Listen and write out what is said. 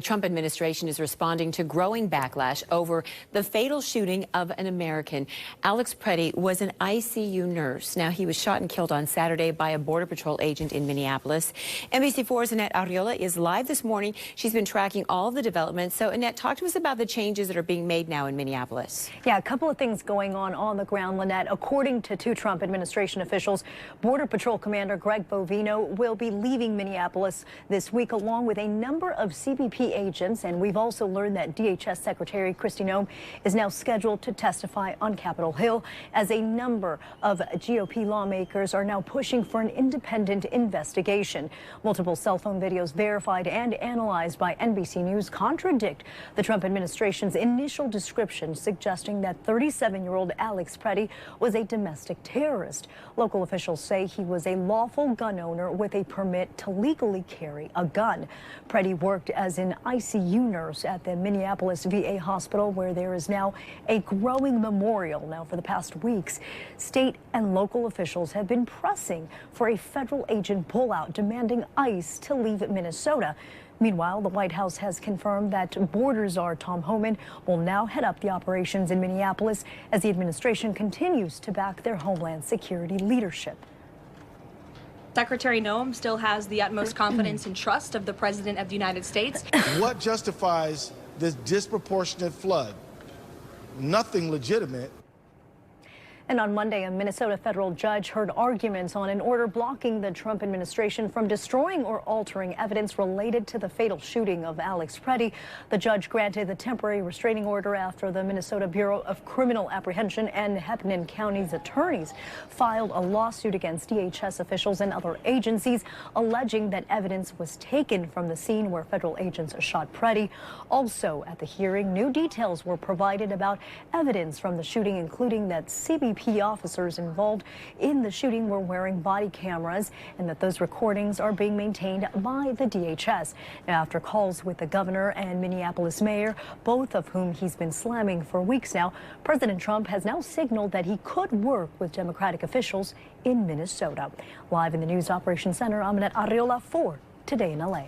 The Trump administration is responding to growing backlash over the fatal shooting of an American. Alex Preddy was an ICU nurse. Now, he was shot and killed on Saturday by a Border Patrol agent in Minneapolis. NBC4's Annette Arreola is live this morning. She's been tracking all of the developments. So, Annette, talk to us about the changes that are being made now in Minneapolis. Yeah, a couple of things going on the ground, Lynette. According to two Trump administration officials, Border Patrol Commander Greg Bovino will be leaving Minneapolis this week, along with a number of CBP agents, and we've also learned that DHS Secretary Kristi Noem is now scheduled to testify on Capitol Hill, as a number of GOP lawmakers are now pushing for an independent investigation. Multiple cell phone videos verified and analyzed by NBC News contradict the Trump administration's initial description, suggesting that 37-year-old Alex Preddy was a domestic terrorist. Local officials say he was a lawful gun owner with a permit to legally carry a gun. Preddy worked as an ICU nurse at the Minneapolis VA hospital, where there is now a growing memorial. Now, for the past weeks, state and local officials have been pressing for a federal agent pullout, demanding ICE to leave Minnesota. Meanwhile, the White House has confirmed that Border Czar Tom Homan will now head up the operations in Minneapolis as the administration continues to back their Homeland Security leadership. Secretary Noem still has the utmost confidence and trust of the President of the United States. What justifies this disproportionate flood? Nothing legitimate. And on Monday, a Minnesota federal judge heard arguments on an order blocking the Trump administration from destroying or altering evidence related to the fatal shooting of Alex Preddy. The judge granted the temporary restraining order after the Minnesota Bureau of Criminal Apprehension and Hennepin County's attorneys filed a lawsuit against DHS officials and other agencies, alleging that evidence was taken from the scene where federal agents shot Preddy. Also at the hearing, new details were provided about evidence from the shooting, including that CBP officers involved in the shooting were wearing body cameras, and that those recordings are being maintained by the DHS. Now, after calls with the governor and Minneapolis mayor, both of whom he's been slamming for weeks now, President Trump has now signaled that he could work with Democratic officials in Minnesota. Live in the News Operations Center, I'm Annette Arreola for Today in LA.